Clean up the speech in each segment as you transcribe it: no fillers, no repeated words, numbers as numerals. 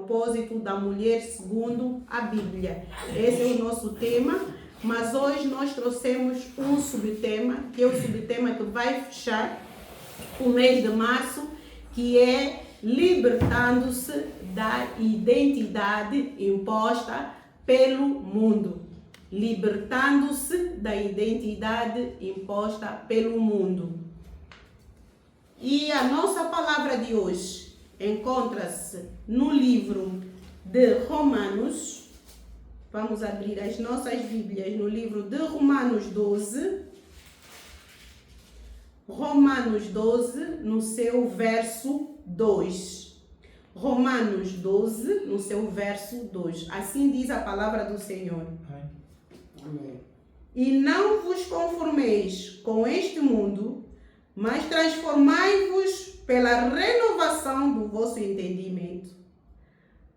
Propósito da mulher segundo a Bíblia. Esse é o nosso tema, mas hoje nós trouxemos um subtema, que é o subtema que vai fechar o mês de março, que é libertando-se da identidade imposta pelo mundo. Libertando-se da identidade imposta pelo mundo. E a nossa palavra de hoje encontra-se no livro de Romanos. Vamos abrir as nossas Bíblias no livro de Romanos 12. Romanos 12, no seu verso 2. Romanos 12, no seu verso 2. Assim diz a palavra do Senhor. Amém. E não vos conformeis com este mundo, mas transformai-vos pela renovação do vosso entendimento,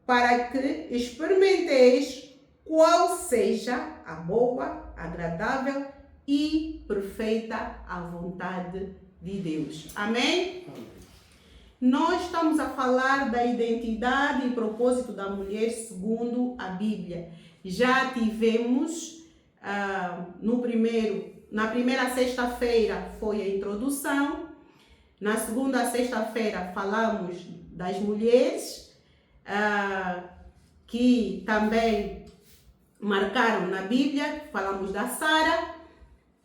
para que experimenteis qual seja a boa, agradável e perfeita a vontade de Deus. Amém? Amém. Nós estamos a falar da identidade e propósito da mulher segundo a Bíblia. Já tivemos na primeira sexta-feira foi a introdução. Na segunda sexta-feira falamos das mulheres que também marcaram na Bíblia, falamos da Sara.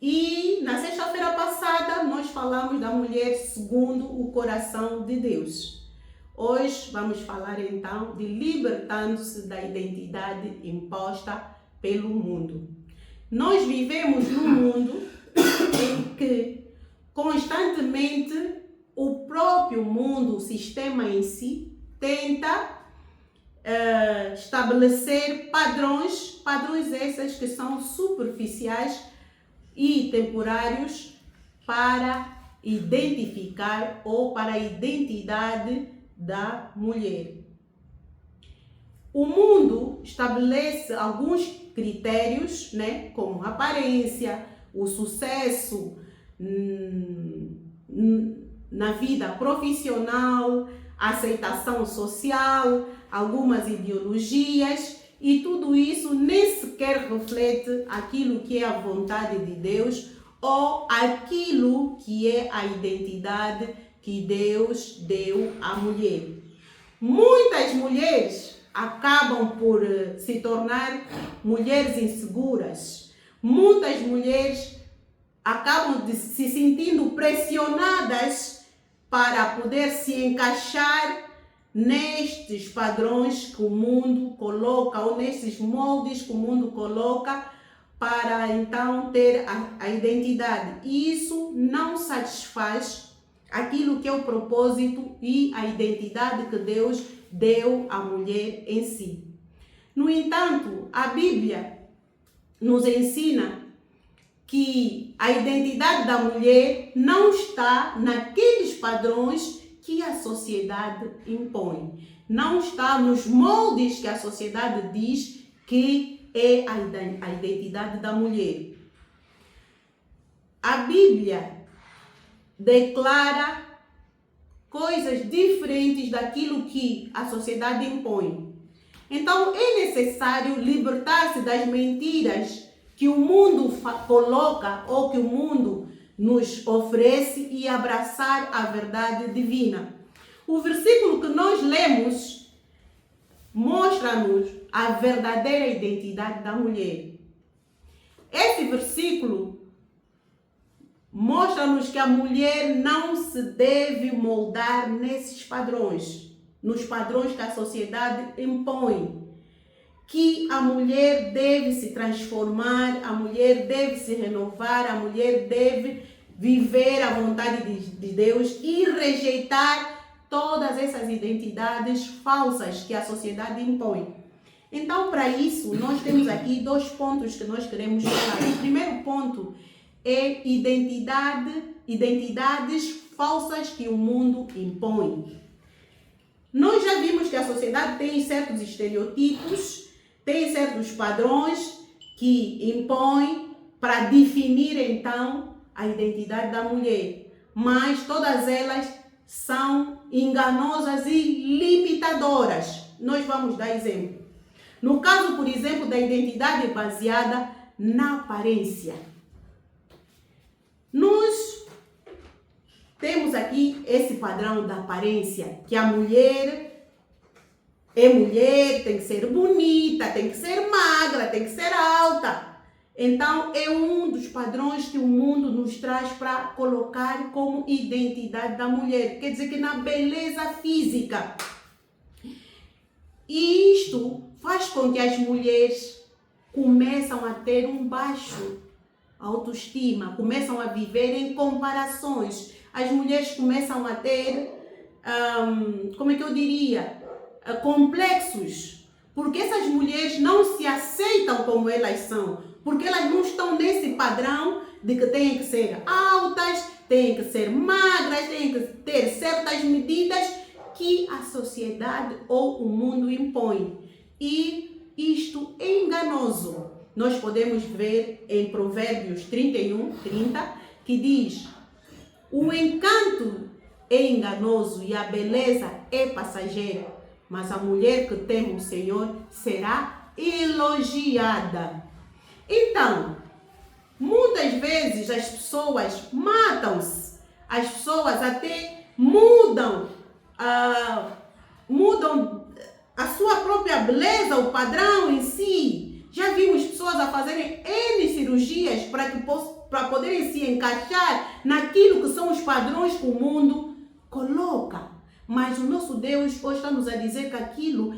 E na sexta-feira passada nós falamos da mulher segundo o coração de Deus. Hoje vamos falar então de libertando-se da identidade imposta pelo mundo. Nós vivemos num mundo em que constantemente o próprio mundo, o sistema em si, tenta estabelecer padrões esses que são superficiais e temporários para identificar ou para a identidade da mulher. O mundo estabelece alguns critérios, como aparência, o sucesso na vida profissional, aceitação social, algumas ideologias, e tudo isso nem sequer reflete aquilo que é a vontade de Deus ou aquilo que é a identidade que Deus deu à mulher. Muitas mulheres acabam por se tornar mulheres inseguras. Muitas mulheres acabam se sentindo pressionadas para poder se encaixar nestes padrões que o mundo coloca, ou nestes moldes que o mundo coloca, para então ter a identidade. E isso não satisfaz aquilo que é o propósito e a identidade que Deus deu à mulher em si. No entanto, a Bíblia nos ensina que a identidade da mulher não está naqueles padrões que a sociedade impõe. Não está nos moldes que a sociedade diz que é a identidade da mulher. A Bíblia declara coisas diferentes daquilo que a sociedade impõe. Então é necessário libertar-se das mentiras que o mundo coloca ou que o mundo nos oferece e abraçar a verdade divina. O versículo que nós lemos mostra-nos a verdadeira identidade da mulher. Esse versículo mostra-nos que a mulher não se deve moldar nesses padrões, nos padrões que a sociedade impõe. Que a mulher deve se transformar, a mulher deve se renovar, a mulher deve viver a vontade de Deus e rejeitar todas essas identidades falsas que a sociedade impõe. Então, para isso, nós temos aqui dois pontos que nós queremos falar. O primeiro ponto é identidades falsas que o mundo impõe. Nós já vimos que a sociedade tem certos estereotipos, tem certos padrões que impõem para definir então a identidade da mulher, mas todas elas são enganosas e limitadoras. nós vamos dar exemplo. No caso, por exemplo, da identidade baseada na aparência. Nós temos aqui esse padrão da aparência, que a mulher é mulher, tem que ser bonita, tem que ser magra, tem que ser alta. Então, é um dos padrões que o mundo nos traz para colocar como identidade da mulher. Quer dizer que na beleza física. E isto faz com que as mulheres começam a ter um baixo autoestima, começam a viver em comparações. As mulheres começam a ter, como é que eu diria, complexos. Porque essas mulheres não se aceitam como elas são. Porque elas não estão nesse padrão de que têm que ser altas, têm que ser magras, têm que ter certas medidas que a sociedade ou o mundo impõe. E isto é enganoso. Nós podemos ver em Provérbios 31:30, que diz: o encanto é enganoso e a beleza é passageira, mas a mulher que teme o Senhor será elogiada. Então, muitas vezes as pessoas matam-se, as pessoas até mudam a sua própria beleza, o padrão em si. Já vimos pessoas a fazerem N cirurgias para poderem se encaixar naquilo que são os padrões que o mundo coloca. Mas o nosso Deus hoje está-nos a dizer que aquilo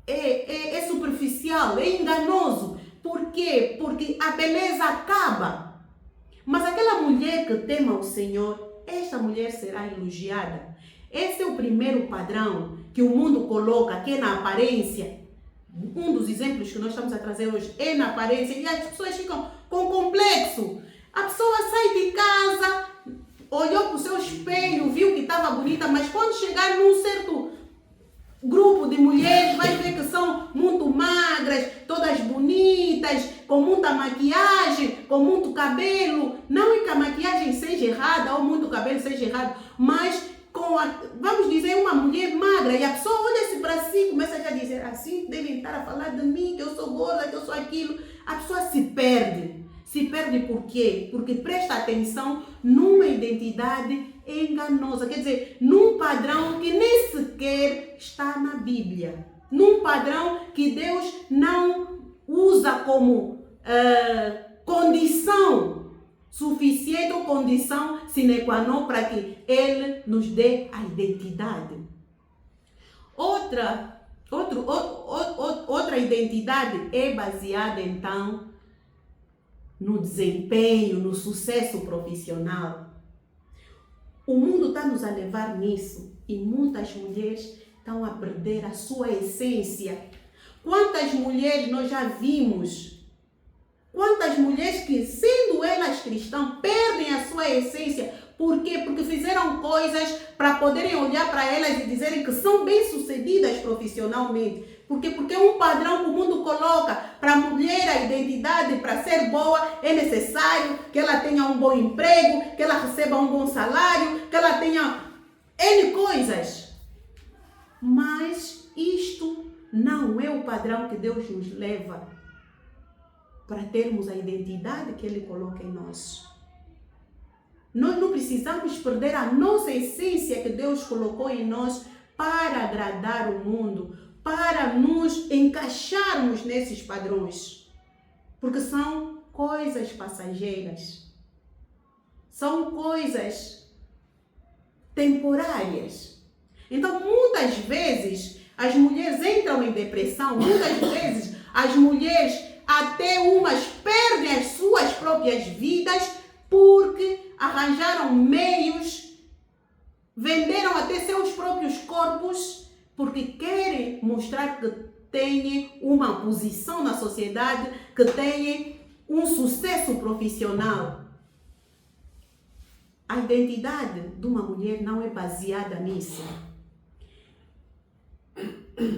é superficial, é enganoso. Por quê? Porque a beleza acaba. Mas aquela mulher que tema o Senhor, esta mulher será elogiada. Esse é o primeiro padrão que o mundo coloca, que é na aparência. Um dos exemplos que nós estamos a trazer hoje é na aparência. E as pessoas ficam com complexo. A pessoa sai de casa, olhou para o seu espelho, viu que estava bonita, mas quando chegar num certo grupo de mulheres, vai ver que são muito magras, todas bonitas, com muita maquiagem, com muito cabelo. Não é que a maquiagem seja errada ou muito cabelo seja errado, mas vamos dizer, uma mulher magra, e a pessoa olha-se para si e começa a dizer assim, devem estar a falar de mim, que eu sou gorda, que eu sou aquilo. A pessoa se perde. Se perde por quê? Porque presta atenção numa identidade enganosa. Quer dizer, num padrão que nem sequer está na Bíblia. Num padrão que Deus não usa como condição suficiente ou condição sine qua non para que Ele nos dê a identidade. Outra identidade é baseada, então, no desempenho, no sucesso profissional. O mundo está nos a levar nisso e muitas mulheres estão a perder a sua essência. Quantas mulheres nós já vimos? Quantas mulheres que, sendo elas cristãs, perdem a sua essência? Por quê? Porque fizeram coisas para poderem olhar para elas e dizerem que são bem-sucedidas profissionalmente. Por quê? Porque é um padrão que o mundo coloca para a mulher, a identidade, para ser boa, é necessário que ela tenha um bom emprego, que ela receba um bom salário, que ela tenha N coisas. Mas isto não é o padrão que Deus nos leva para termos a identidade que Ele coloca em nós. Nós não precisamos perder a nossa essência que Deus colocou em nós para agradar o mundo, para nos encaixarmos nesses padrões. Porque são coisas passageiras. São coisas temporárias. Então, muitas vezes, as mulheres entram em depressão, muitas vezes as mulheres, até umas, perdem as suas próprias vidas porque arranjaram meios, venderam até seus próprios corpos, porque querem mostrar que têm uma posição na sociedade, que têm um sucesso profissional. A identidade de uma mulher não é baseada nisso.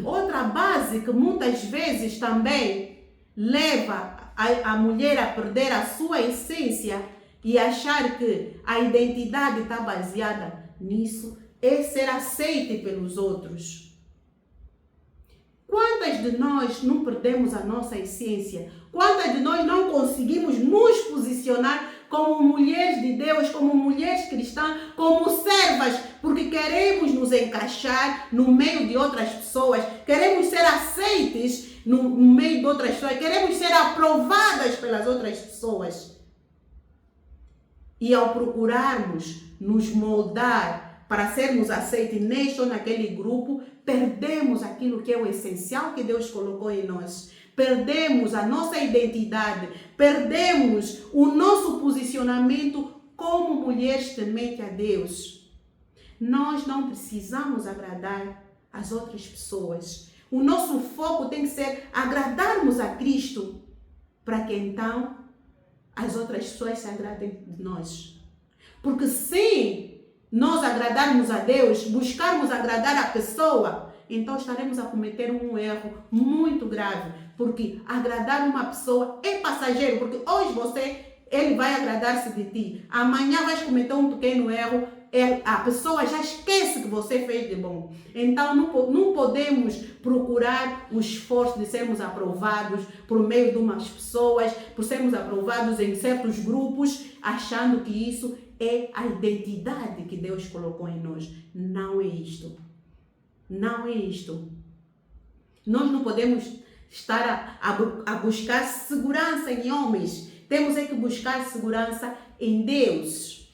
Outra base que muitas vezes também leva a mulher a perder a sua essência e achar que a identidade está baseada nisso é ser aceite pelos outros. quantas de nós não perdemos a nossa essência? Quantas de nós não conseguimos nos posicionar como mulheres de Deus, como mulheres cristãs, como servas, porque queremos nos encaixar no meio de outras pessoas, queremos ser aceites no meio de outras pessoas, queremos ser aprovadas pelas outras pessoas. E ao procurarmos nos moldar para sermos aceitos neste ou naquele grupo, perdemos aquilo que é o essencial que Deus colocou em nós. Perdemos a nossa identidade, perdemos o nosso posicionamento como mulheres tementes a Deus. Nós não precisamos agradar as outras pessoas. O nosso foco tem que ser agradarmos a Cristo, para que então as outras pessoas se agradem de nós. Porque se nós agradarmos a Deus, buscarmos agradar a pessoa, então estaremos a cometer um erro muito grave. Porque agradar uma pessoa é passageiro, porque hoje ele vai agradar-se de ti. Amanhã vais cometer um pequeno erro, a pessoa já esquece que você fez de bom. Então não podemos procurar o esforço de sermos aprovados por meio de umas pessoas, por sermos aprovados em certos grupos, achando que isso é a identidade que Deus colocou em nós. Não é isto. Não é isto. Nós não podemos estar a buscar segurança em homens. Temos que buscar segurança em Deus.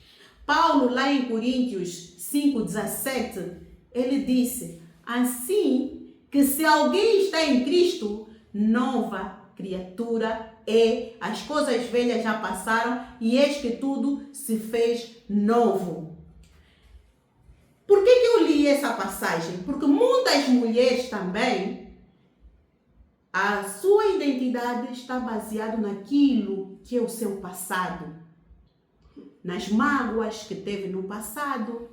Paulo, lá em Coríntios 5,17, ele disse: assim que se alguém está em Cristo, nova criatura é, as coisas velhas já passaram e eis que tudo se fez novo. Por que eu li essa passagem? Porque muitas mulheres também, a sua identidade está baseada naquilo que é o seu passado, nas mágoas que teve no passado,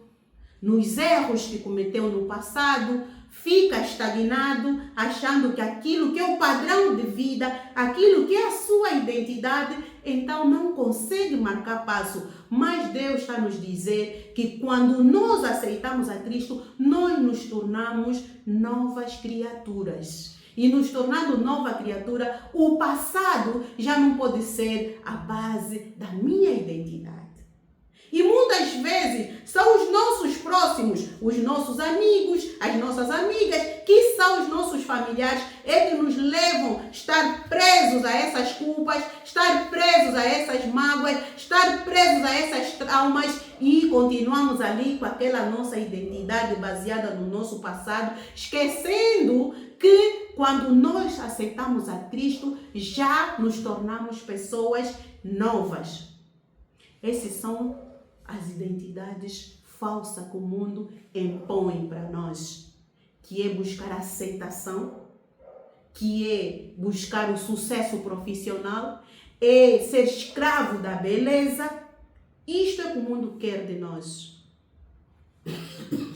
nos erros que cometeu no passado. Fica estagnado, achando que aquilo que é o padrão de vida, aquilo que é a sua identidade, então não consegue marcar passo. Mas Deus está nos dizer que quando nós aceitamos a Cristo, nós nos tornamos novas criaturas. E nos tornando nova criatura, o passado já não pode ser a base da minha identidade. E muitas vezes são os nossos próximos, os nossos amigos, as nossas amigas, que são os nossos familiares, é que nos levam a estar presos a essas culpas, estar presos a essas mágoas, estar presos a essas traumas e continuamos ali com aquela nossa identidade baseada no nosso passado, esquecendo que quando nós aceitamos a Cristo, já nos tornamos pessoas novas. Esses são as identidades falsas que o mundo impõe para nós, que é buscar aceitação, que é buscar o sucesso profissional, é ser escravo da beleza. Isto é o que o mundo quer de nós.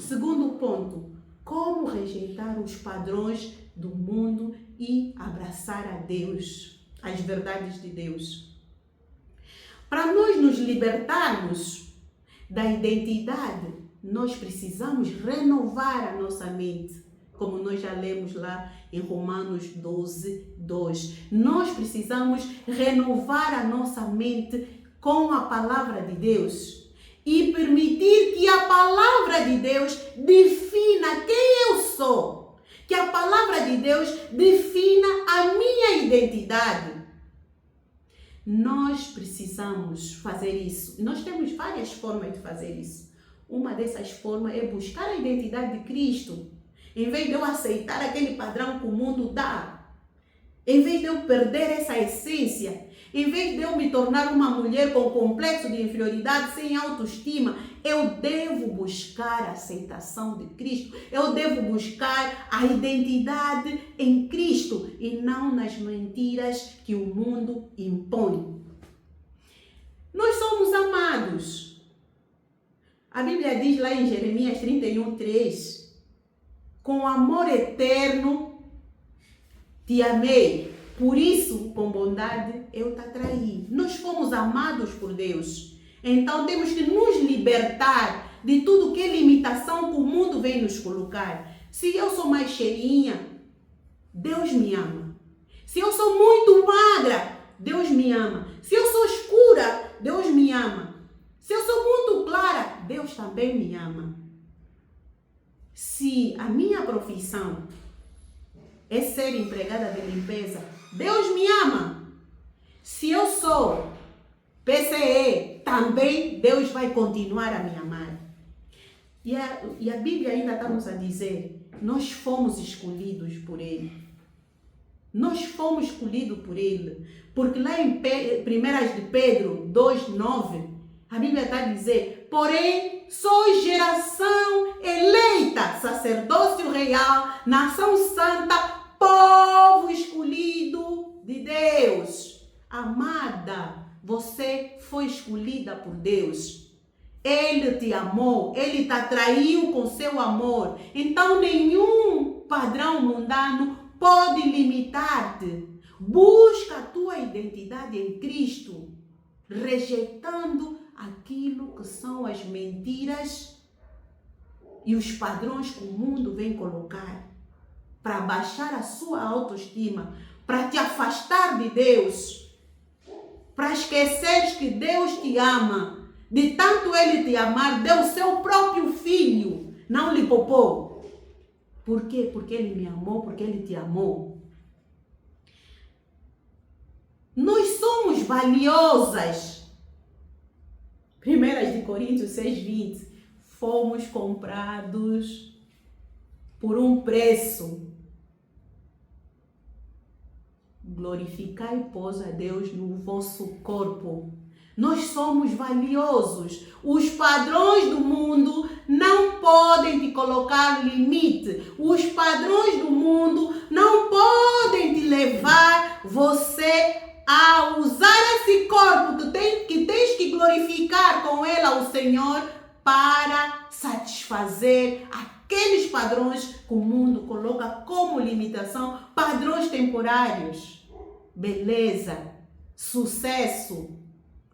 Segundo ponto, como rejeitar os padrões do mundo e abraçar a Deus, as verdades de Deus. Para nós nos libertarmos da identidade, nós precisamos renovar a nossa mente, como nós já lemos lá em Romanos 12:2. Nós precisamos renovar a nossa mente com a palavra de Deus e permitir que a palavra de Deus defina quem eu sou, que a palavra de Deus defina a minha identidade. Nós precisamos fazer isso. Nós temos várias formas de fazer isso. Uma dessas formas é buscar a identidade de Cristo. Em vez de eu aceitar aquele padrão que o mundo dá, em vez de eu perder essa essência, em vez de eu me tornar uma mulher com complexo de inferioridade, sem autoestima, eu devo buscar a aceitação de Cristo. Eu devo buscar a identidade em Cristo e não nas mentiras que o mundo impõe. Nós somos amados. A Bíblia diz lá em Jeremias 31:3, com amor eterno te amei. Por isso, com bondade, eu te atraí. Nós fomos amados por Deus. Então, temos que nos libertar de tudo que é limitação que o mundo vem nos colocar. Se eu sou mais cheinha Deus me ama. Se eu sou muito magra, Deus me ama. Se eu sou escura, Deus me ama. Se eu sou muito clara, Deus também me ama. Se a minha profissão é ser empregada de limpeza, Deus me ama. Se eu sou PCE, também Deus vai continuar a me amar. E a Bíblia ainda está nos a dizer, nós fomos escolhidos por Ele. Nós fomos escolhidos por Ele. Porque lá em 1 de Pedro 2:9, a Bíblia está a dizer, porém, sois geração eleita, sacerdócio real, nação santa, povo escolhido de Deus. Amada, você foi escolhida por Deus. Ele te amou, Ele te atraiu com seu amor. Então nenhum padrão mundano pode limitar-te. Busca a tua identidade em Cristo, rejeitando aquilo que são as mentiras e os padrões que o mundo vem colocar para baixar a sua autoestima, para te afastar de Deus, para esqueceres que Deus te ama. De tanto Ele te amar, deu o seu próprio filho, não lhe poupou. Por quê? Porque Ele me amou, porque Ele te amou. Nós somos valiosas. 1 Coríntios 6:20. Fomos comprados por um preço. Glorificai, pois, a Deus no vosso corpo. Nós somos valiosos. Os padrões do mundo não podem te colocar limite. Os padrões do mundo não podem te levar você a usar esse corpo que tens que glorificar com ele ao Senhor para satisfazer aqueles padrões que o mundo coloca como limitação, padrões temporários. Beleza, sucesso,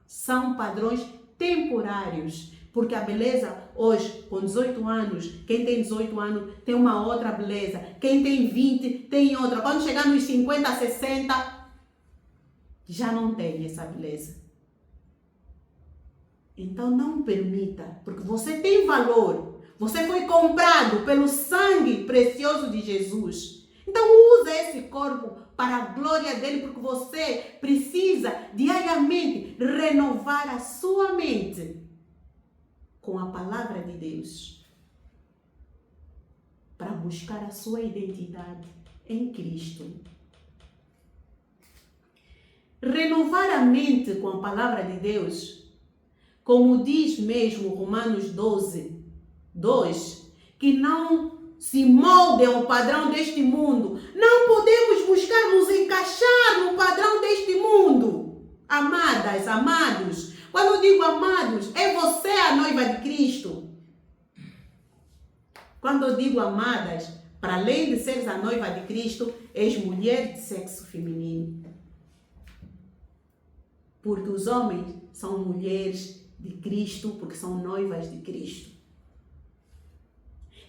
são padrões temporários. Porque a beleza hoje, com 18 anos, quem tem 18 anos tem uma outra beleza. Quem tem 20 tem outra. Quando chegar nos 50, 60, já não tem essa beleza. Então não permita, porque você tem valor. Você foi comprado pelo sangue precioso de Jesus. Então use esse corpo para a glória dele, porque você precisa diariamente renovar a sua mente com a palavra de Deus para buscar a sua identidade em Cristo. Renovar a mente com a palavra de Deus, como diz mesmo Romanos 12:2, que não se molde ao padrão deste mundo. Não podemos buscar nos encaixar no padrão deste mundo. Amadas, amados, quando eu digo amados, é você a noiva de Cristo. Quando eu digo amadas, para além de seres a noiva de Cristo, és mulher de sexo feminino. Porque os homens são mulheres de Cristo, porque são noivas de Cristo.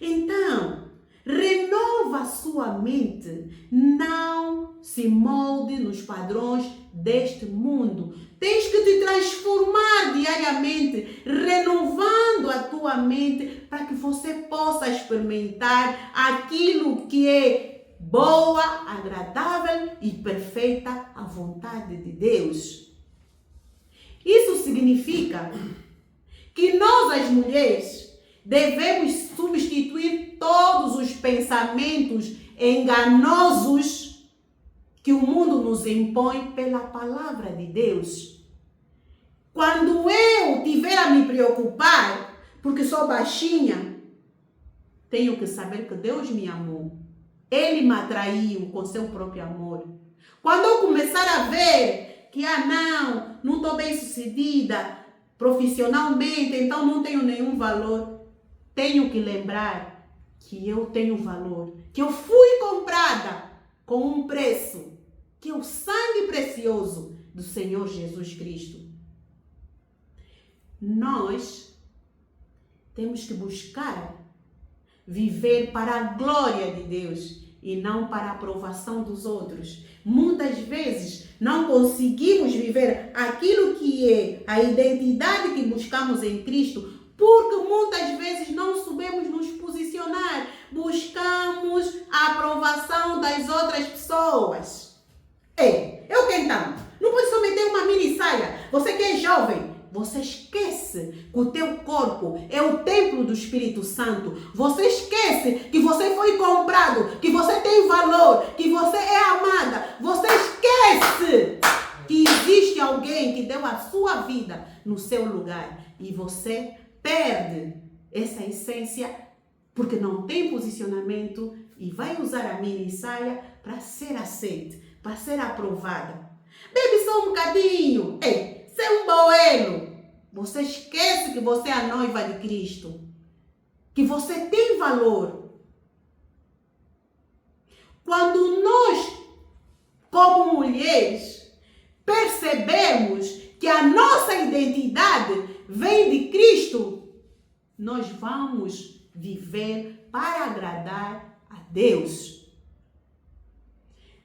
Então, renova a sua mente, não se molde nos padrões deste mundo. Tens que te transformar diariamente, renovando a tua mente para que você possa experimentar aquilo que é boa, agradável e perfeita a vontade de Deus. Isso significa que nós, as mulheres, devemos substituir todos os pensamentos enganosos que o mundo nos impõe pela palavra de Deus. Quando eu tiver a me preocupar, porque sou baixinha, tenho que saber que Deus me amou. Ele me atraiu com seu próprio amor. Quando eu começar a ver que, não estou bem sucedida profissionalmente, então não tenho nenhum valor, tenho que lembrar que eu tenho valor, que eu fui comprada com um preço, que é o sangue precioso do Senhor Jesus Cristo. Nós temos que buscar viver para a glória de Deus e não para a aprovação dos outros. Muitas vezes não conseguimos viver aquilo que é a identidade que buscamos em Cristo, porque muitas vezes não sabemos nos posicionar. Buscamos a aprovação das outras pessoas. Eu que então? Não pode só meter uma mini saia. Você que é jovem, você esquece que o teu corpo é o templo do Espírito Santo. Você esquece que você foi comprado, que você tem valor, que você é amada. Você esquece que existe alguém que deu a sua vida no seu lugar. E você perde essa essência porque não tem posicionamento e vai usar a mini saia para ser aceite, para ser aprovada. Bebe só um bocadinho. Você é um boelo. Você esquece que você é a noiva de Cristo. Que você tem valor. Quando nós, como mulheres, percebemos que a nossa identidade vem de Cristo, nós vamos viver para agradar a Deus.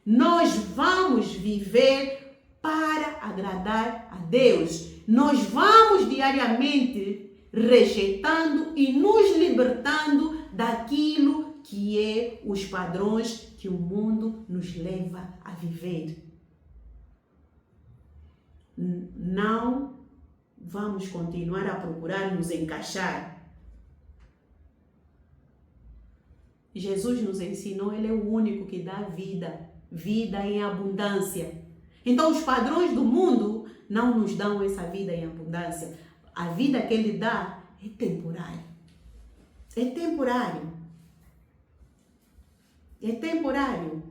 Nós vamos viver para agradar a Deus. Nós vamos diariamente rejeitando e nos libertando daquilo que é os padrões que o mundo nos leva a viver. Não vamos continuar a procurar nos encaixar. Jesus nos ensinou, Ele é o único que dá vida, vida em abundância. Então, os padrões do mundo não nos dão essa vida em abundância. A vida que Ele dá é temporária. É temporário. É temporário.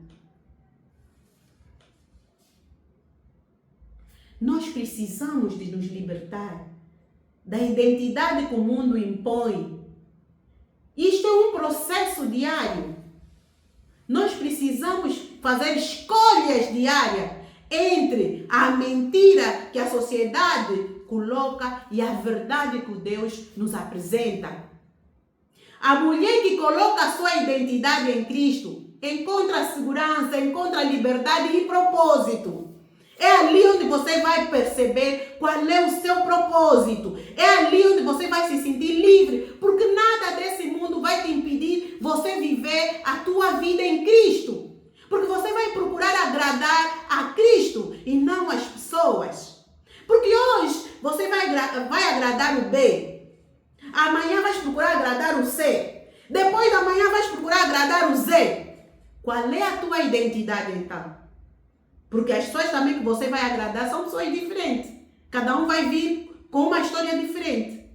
Nós precisamos de nos libertar da identidade que o mundo impõe. Isto é um processo diário. Nós precisamos fazer escolhas diárias entre a mentira que a sociedade coloca e a verdade que Deus nos apresenta. A mulher que coloca a sua identidade em Cristo encontra segurança, encontra liberdade e propósito. É ali onde você vai perceber qual é o seu propósito. É ali onde você vai se sentir livre, porque nada desse mundo vai te impedir você viver a tua vida em Cristo. Porque você vai procurar agradar a Cristo e não as pessoas. Porque hoje você vai agradar o B. Amanhã vais procurar agradar o C. Depois da manhã vais procurar agradar o Z. Qual é a tua identidade então? Porque as pessoas também que você vai agradar são pessoas diferentes. Cada um vai vir com uma história diferente.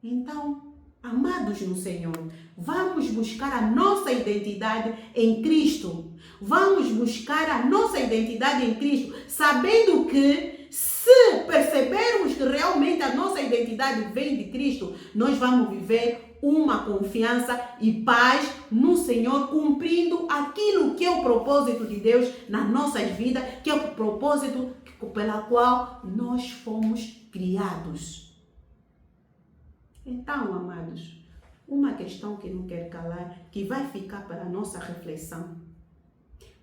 Então, amados no Senhor, vamos buscar a nossa identidade em Cristo. Vamos buscar a nossa identidade em Cristo, sabendo que se percebermos que realmente a nossa identidade vem de Cristo, nós vamos viver uma confiança e paz no Senhor, cumprindo aquilo que é o propósito de Deus nas nossas vidas, que é o propósito pela qual nós fomos criados. Então, amados, uma questão que não quero calar, que vai ficar para a nossa reflexão.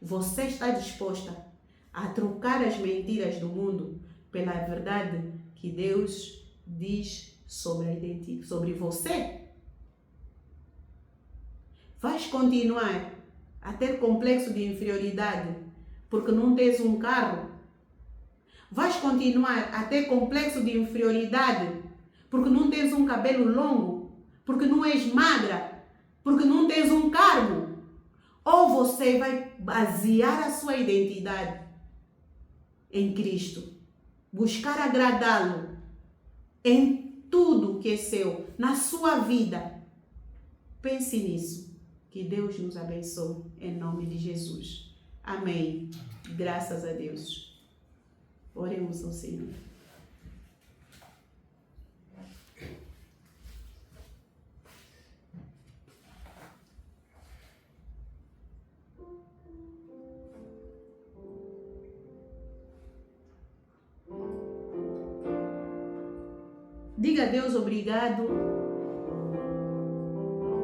Você está disposta a trocar as mentiras do mundo pela verdade que Deus diz sobre você? Vais continuar a ter complexo de inferioridade porque não tens um carro? Vais continuar a ter complexo de inferioridade porque não tens um cabelo longo? Porque não és magra? Porque não tens um cargo? Ou você vai basear a sua identidade em Cristo, buscar agradá-lo em tudo que é seu, na sua vida? Pense nisso. Que Deus nos abençoe em nome de Jesus. Amém. Graças a Deus. Oremos ao Senhor. Diga a Deus obrigado,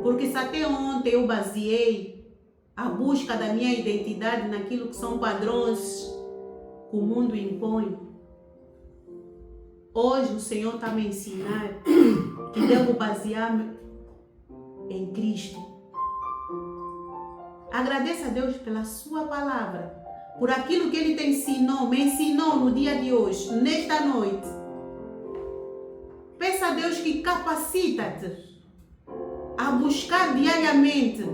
porque se até ontem eu baseei a busca da minha identidade naquilo que são padrões que o mundo impõe. Hoje o Senhor está me ensinar que devo basear-me em Cristo. Agradeça a Deus pela sua palavra, por aquilo que Ele te ensinou, me ensinou no dia de hoje, nesta noite. Peça a Deus que capacita-te a buscar diariamente,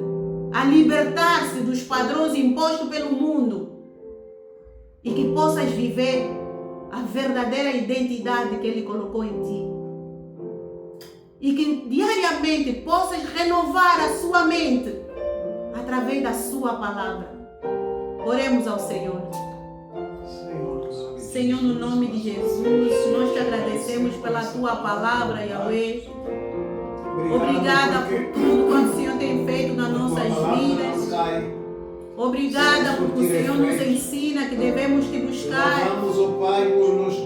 a libertar-se dos padrões impostos pelo mundo e que possas viver a verdadeira identidade que Ele colocou em ti. E que diariamente possas renovar a sua mente através da sua palavra. Oremos ao Senhor. Senhor, no nome de Jesus, nós te agradecemos pela tua palavra, Yahweh. Obrigada por tudo que o Senhor tem feito nas nossas vidas. Obrigada porque o Senhor nos ensina que devemos te buscar.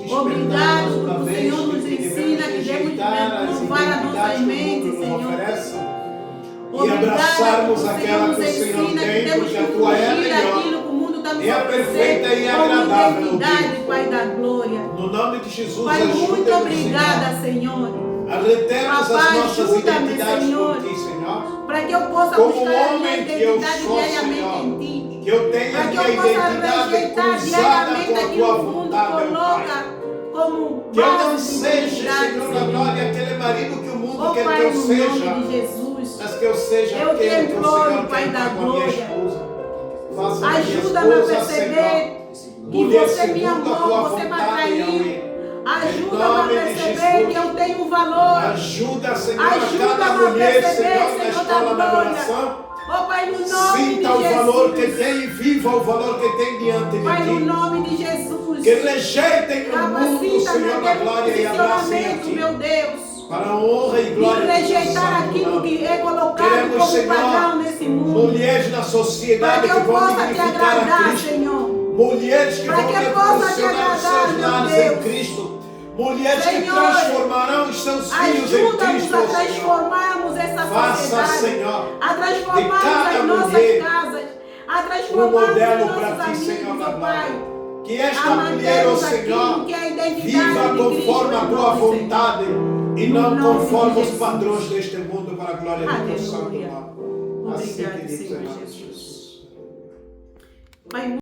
Obrigado porque o Senhor nos ensina que devemos renovar as nossas mentes, Senhor. E abraçarmos aquela que o Senhor tem, porque a tua é melhor, é a perfeita e agradável. Pai da glória. No nome de Jesus, Pai, muito obrigada, Senhor. A retermos as nossas identidades por ti, Senhor. Para que eu possa como buscar homem a minha que eu identidade sou, diariamente Senhor, em ti. que eu tenha a Para que minha eu possa identidade rejeitar cruzada diariamente com a aquilo tua que o mundo vontade, coloca Pai. como Que eu não base de seja, identidade, Senhor da glória, aquele marido que o mundo Oh, quer Pai, que eu no seja, nome de Jesus. mas que eu seja Eu te aquele que o imploro, Senhor Pai quer da estar com a minha glória. esposa. Faça a minha Ajuda-me a esposa, perceber Senhor, que mulher você me segundo a amou, tua você me vontade, atraiu. Yahweh. Ajuda-me a Em nome de perceber Jesus. que eu tenho valor. Ajuda, Senhor, Ajuda-me a cada a mulher, perceber, Senhor, na Senhor escola da da glória. adoração. Oh, Pai, no nome Sinta de o valor que Jesus. tem e viva o valor que tem diante de Pai, no ti. nome de Jesus. Que rejeitem o mundo, Capacita-me Senhor da naquele glória, e abracem a posicionamento, ti. meu Deus. Para a honra e E glória do teu rejeitar santo aquilo nome. que é colocado Queremos, como Senhor, padrão nesse mundo. mulheres na Para sociedade que que eu vão possa te dignificar a agradar, Cristo. Senhor. Mulheres que Para vão que eu possa te revolucionar os agradar, seus meu lares Deus. em Cristo. Mulheres que Senhor, transformarão os seus filhos em Ajuda-nos Cristo, a Senhor. transformarmos essa Faça, sociedade. Senhor, A de transformarmos cada as nossas mulher casas. A um transformarmos modelo os para nossos ti, Senhor amigos, da oh Pai. glória. Que esta A mulher, ó mantermos aquilo Senhor, que é a identidade viva de Cristo conforme a em tua nós, vontade e No não nome de conforme os Jesus. padrões deste mundo, para a glória do teu santo Aleluia. nome. Assim Obrigado, pedimos Senhor em nome de Jesus. Jesus. Pai,